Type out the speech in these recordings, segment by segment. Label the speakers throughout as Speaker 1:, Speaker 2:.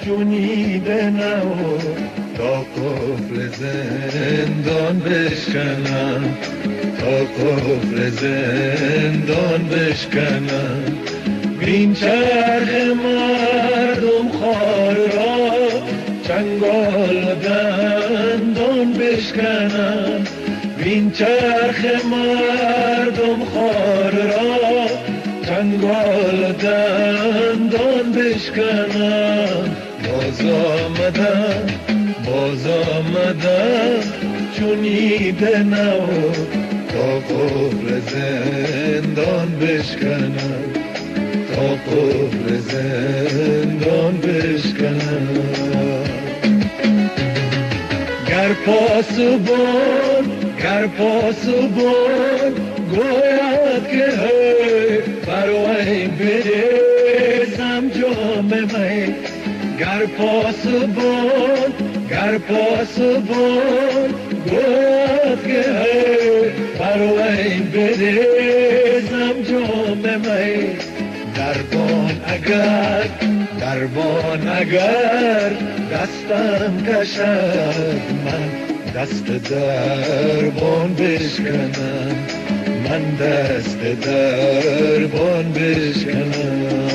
Speaker 1: جونیده نو تا قفل زندان بشکنم، تا قفل زندان بشکنم. بین چرخ مردم خار را چنگال دندان بشکنم. بین چرخ مردم خار را چنگال دندان بشکنم. باز آمدم چونیده نو تا قفل زندان بشکنم، تا قفل زندان بشکنم. گر پاسبان گوید که هی برای بریزم جام می. گر پاسبان گوید که هی برای بریزم جام می. دربان اگر دستم کشد من دست دربان بشکنم، من دست دربان بشکنم.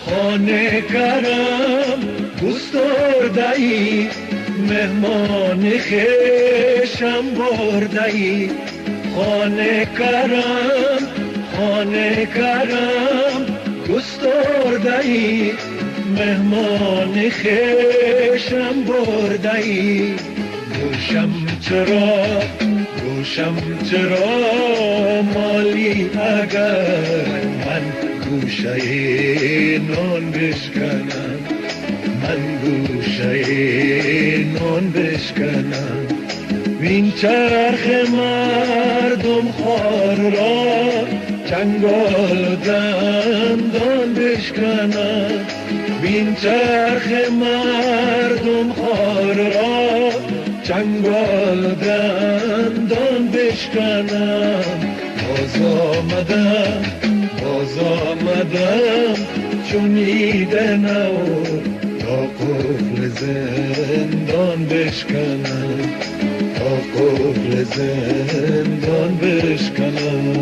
Speaker 1: خانه کرم گسترده‌ای، مهمان خویشم برده‌ای. خانه کرم گسترده‌ای، مهمان خویشم برده‌ای. گوشم چرا مالی اگر من گوشه نان بشکنم، من گوشه نان بشکنم. وین چرخ مردم خار را چنگال دندان بشکنم. وین چرخ مردم خار را چنگال دندان بشکنم. باز آمدم چونیده نو تا قفل زندان بشکنم، تا قفل زندان بشکنم.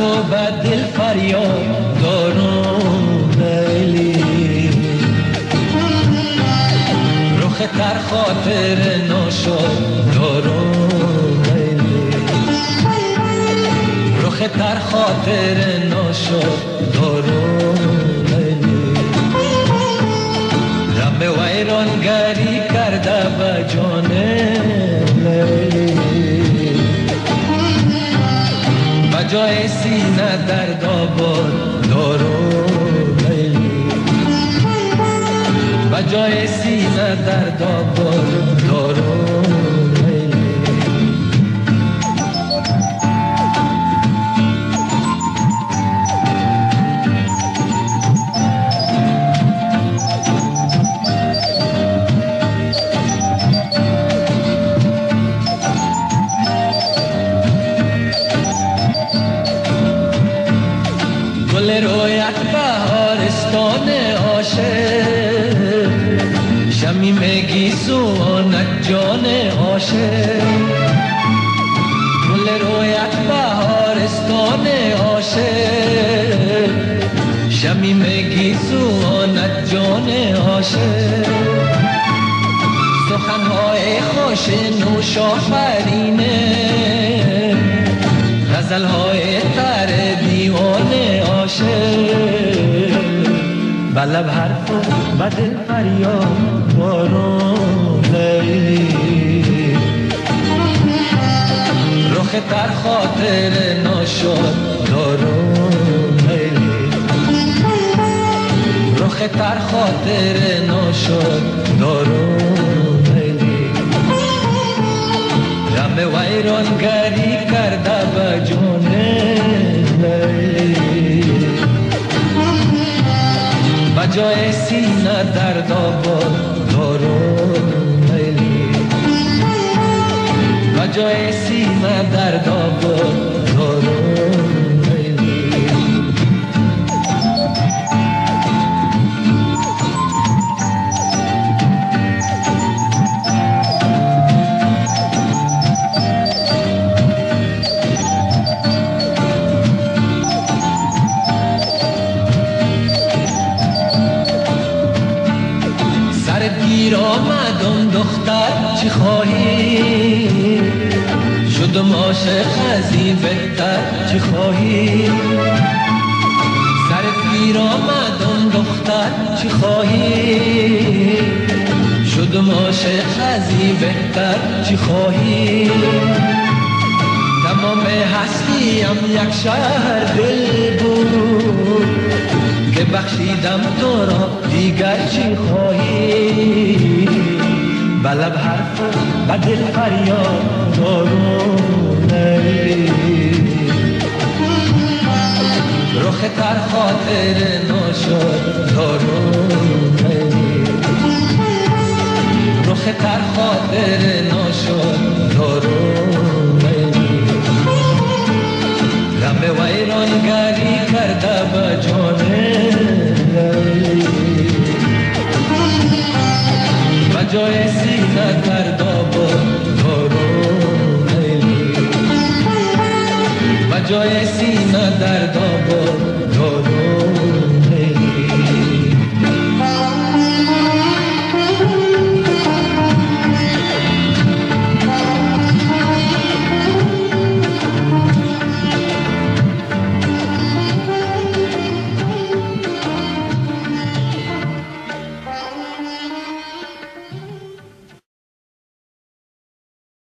Speaker 2: و بد دل فریاد دارم لیلی، رخ تر خاطر ناشاد دارم لیلی، رخ تر خاطر ناشاد دارم لیلی. غم ویرانگری کرده به جان لیلی، جای سینه درد آباد دارم لیلی، و جای سینه درد آباد دارم لیلی. رویت بهارستان عاشق، شمیم گیسو آنک جان عاشق. جان عاشق سخنهای خوش نوش آفرینه غزلهای تر دیوانه عاشق بلب حرف و بدل فریاد بارون لیلی رخ تر خاطر ناشاد دارون لیلی رخ تر خاطر ناشاد دارون لیلی غم ویرانگری کرده به جان لیلی بجای سینه درد آباد دارون لیلی بجای سینه درد آباد دارون لیلی گیر آمدم دختر چی خواهی شدم عاشق از این بهتر چی خواهی سر گیر آمدم دختر چی خواهی شدم عاشق از این بهتر چی خواهی تمام هستیم یک شهر دل بود که بخشیدم تو را دیگر چی خواهی بلب حرف و دل فریاد دارون لیلی رخ تر خاطر ناشاد دارون لیلی رخ تر خاطر ناشاد دارون لیلی غم ویرانگری کرده به جان لیلی بجای سینه درد آباد دارون لیلی بجای سینه درد